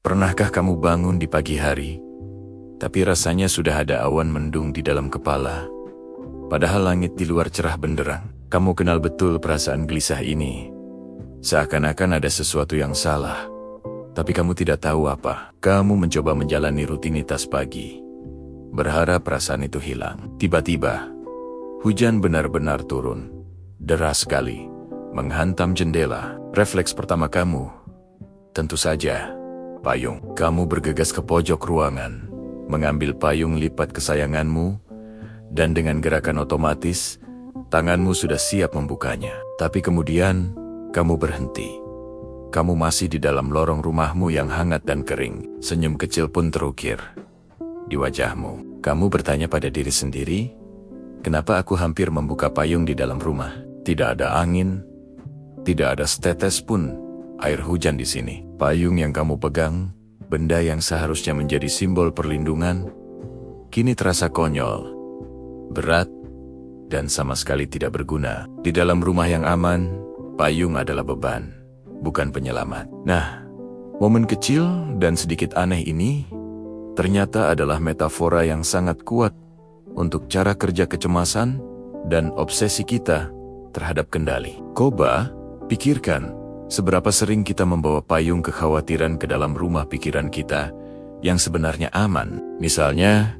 Pernahkah kamu bangun di pagi hari, tapi rasanya sudah ada awan mendung di dalam kepala? Padahal langit di luar cerah benderang. Kamu kenal betul perasaan gelisah ini. Seakan-akan ada sesuatu yang salah, tapi kamu tidak tahu apa. Kamu mencoba menjalani rutinitas pagi, berharap perasaan itu hilang. Tiba-tiba, hujan benar-benar turun. Deras sekali, menghantam jendela. Refleks pertama kamu, tentu saja, payung. Kamu bergegas ke pojok ruangan, mengambil payung lipat kesayanganmu, dan dengan gerakan otomatis, tanganmu sudah siap membukanya. Tapi kemudian, kamu berhenti. Kamu masih di dalam lorong rumahmu yang hangat dan kering. Senyum kecil pun terukir di wajahmu. Kamu bertanya pada diri sendiri, kenapa aku hampir membuka payung di dalam rumah? Tidak ada angin, tidak ada setetes pun air hujan di sini. Payung yang kamu pegang, benda yang seharusnya menjadi simbol perlindungan, kini terasa konyol, berat, dan sama sekali tidak berguna. Di dalam rumah yang aman, payung adalah beban, bukan penyelamat. Nah, momen kecil dan sedikit aneh ini ternyata adalah metafora yang sangat kuat untuk cara kerja kecemasan dan obsesi kita terhadap kendali. Coba pikirkan, seberapa sering kita membawa payung kekhawatiran ke dalam rumah pikiran kita yang sebenarnya aman. Misalnya,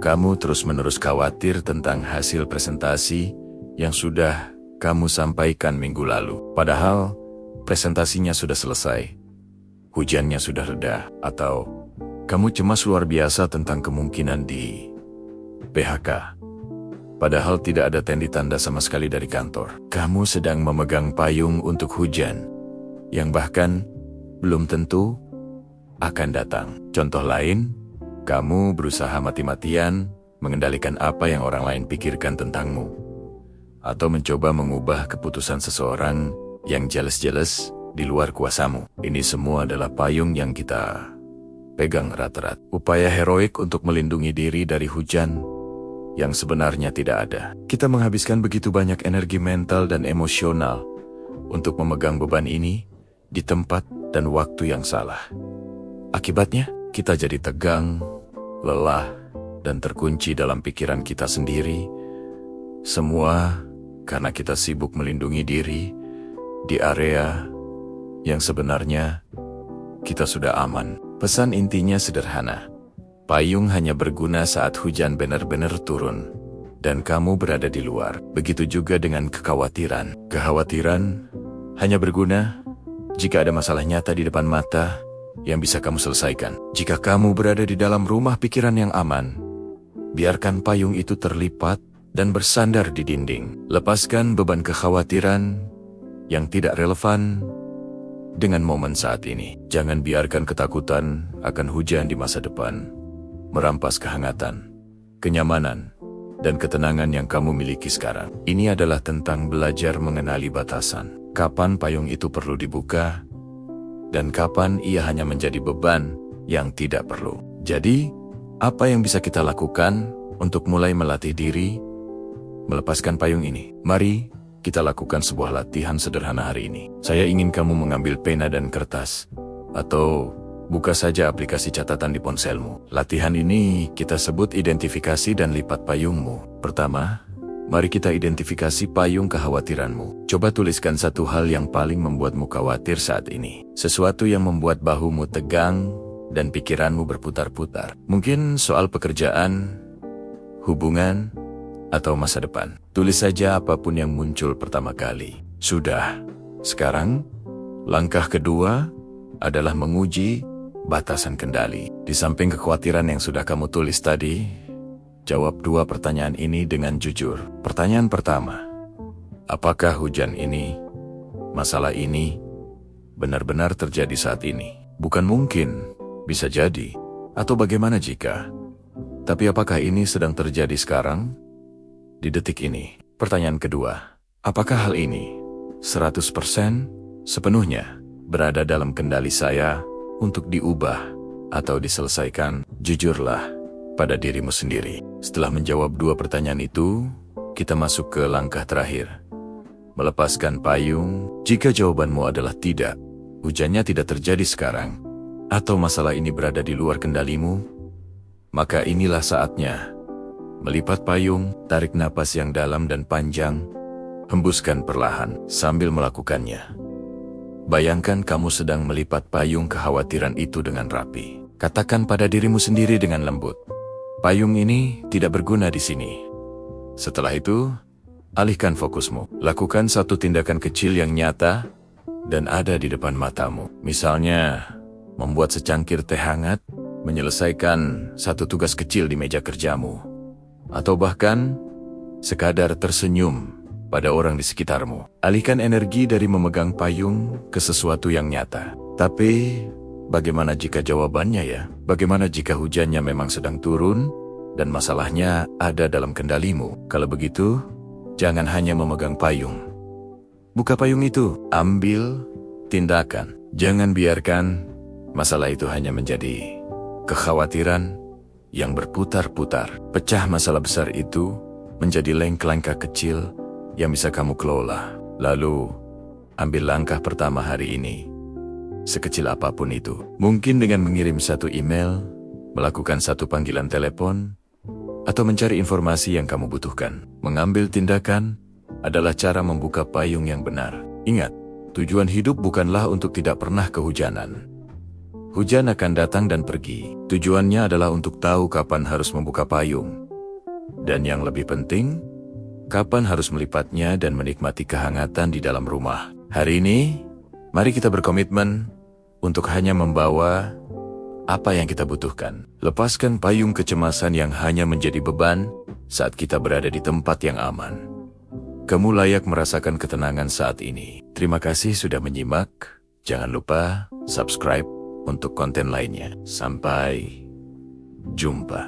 kamu terus-menerus khawatir tentang hasil presentasi yang sudah kamu sampaikan minggu lalu. Padahal presentasinya sudah selesai, hujannya sudah reda, atau kamu cemas luar biasa tentang kemungkinan di PHK. Padahal tidak ada tanda sama sekali dari kantor. Kamu sedang memegang payung untuk hujan, yang bahkan belum tentu akan datang. Contoh lain, kamu berusaha mati-matian mengendalikan apa yang orang lain pikirkan tentangmu, atau mencoba mengubah keputusan seseorang yang jelas-jelas di luar kuasamu. Ini semua adalah payung yang kita pegang erat-erat. Upaya heroik untuk melindungi diri dari hujan yang sebenarnya tidak ada. Kita menghabiskan begitu banyak energi mental dan emosional untuk memegang beban ini di tempat dan waktu yang salah. Akibatnya, kita jadi tegang, lelah, dan terkunci dalam pikiran kita sendiri. Semua karena kita sibuk melindungi diri di area yang sebenarnya kita sudah aman. Pesan intinya sederhana. Payung hanya berguna saat hujan benar-benar turun dan kamu berada di luar. Begitu juga dengan kekhawatiran. Kekhawatiran hanya berguna jika ada masalah nyata di depan mata yang bisa kamu selesaikan. Jika kamu berada di dalam rumah pikiran yang aman, biarkan payung itu terlipat dan bersandar di dinding. Lepaskan beban kekhawatiran yang tidak relevan dengan momen saat ini. Jangan biarkan ketakutan akan hujan di masa depan merampas kehangatan, kenyamanan, dan ketenangan yang kamu miliki sekarang. Ini adalah tentang belajar mengenali batasan. Kapan payung itu perlu dibuka, dan kapan ia hanya menjadi beban yang tidak perlu. Jadi, apa yang bisa kita lakukan untuk mulai melatih diri melepaskan payung ini? Mari kita lakukan sebuah latihan sederhana hari ini. Saya ingin kamu mengambil pena dan kertas, atau buka saja aplikasi catatan di ponselmu. Latihan ini kita sebut identifikasi dan lipat payungmu. Pertama, mari kita identifikasi payung kekhawatiranmu. Coba tuliskan satu hal yang paling membuatmu khawatir saat ini. Sesuatu yang membuat bahumu tegang dan pikiranmu berputar-putar. Mungkin soal pekerjaan, hubungan, atau masa depan. Tulis saja apapun yang muncul pertama kali. Sudah. Sekarang, langkah kedua adalah menguji batasan kendali. Di samping kekhawatiran yang sudah kamu tulis tadi, jawab dua pertanyaan ini dengan jujur. Pertanyaan pertama, apakah hujan ini, masalah ini, benar-benar terjadi saat ini? Bukan mungkin, bisa jadi, atau bagaimana jika? Tapi apakah ini sedang terjadi sekarang? Di detik ini. Pertanyaan kedua, apakah hal ini 100% sepenuhnya berada dalam kendali saya untuk diubah atau diselesaikan? Jujurlah pada dirimu sendiri. Setelah menjawab dua pertanyaan itu, kita masuk ke langkah terakhir. Melepaskan payung. Jika jawabanmu adalah tidak, hujannya tidak terjadi sekarang, atau masalah ini berada di luar kendalimu, maka inilah saatnya. Melipat payung, tarik napas yang dalam dan panjang, hembuskan perlahan sambil melakukannya. Bayangkan kamu sedang melipat payung kekhawatiran itu dengan rapi. Katakan pada dirimu sendiri dengan lembut, payung ini tidak berguna di sini. Setelah itu, alihkan fokusmu. Lakukan satu tindakan kecil yang nyata dan ada di depan matamu. Misalnya, membuat secangkir teh hangat, menyelesaikan satu tugas kecil di meja kerjamu, atau bahkan sekadar tersenyum pada orang di sekitarmu. Alihkan energi dari memegang payung ke sesuatu yang nyata. Tapi, bagaimana jika jawabannya ya? Bagaimana jika hujannya memang sedang turun dan masalahnya ada dalam kendalimu? Kalau begitu, jangan hanya memegang payung. Buka payung itu, ambil tindakan. Jangan biarkan masalah itu hanya menjadi kekhawatiran yang berputar-putar. Pecah masalah besar itu menjadi langkah kecil yang bisa kamu kelola. Lalu, ambil langkah pertama hari ini. Sekecil apapun itu. Mungkin dengan mengirim satu email, melakukan satu panggilan telepon, atau mencari informasi yang kamu butuhkan. Mengambil tindakan adalah cara membuka payung yang benar. Ingat, tujuan hidup bukanlah untuk tidak pernah kehujanan. Hujan akan datang dan pergi. Tujuannya adalah untuk tahu kapan harus membuka payung. Dan yang lebih penting, kapan harus melipatnya dan menikmati kehangatan di dalam rumah. Hari ini, mari kita berkomitmen untuk hanya membawa apa yang kita butuhkan. Lepaskan payung kecemasan yang hanya menjadi beban saat kita berada di tempat yang aman. Kamu layak merasakan ketenangan saat ini. Terima kasih sudah menyimak. Jangan lupa subscribe untuk konten lainnya. Sampai jumpa.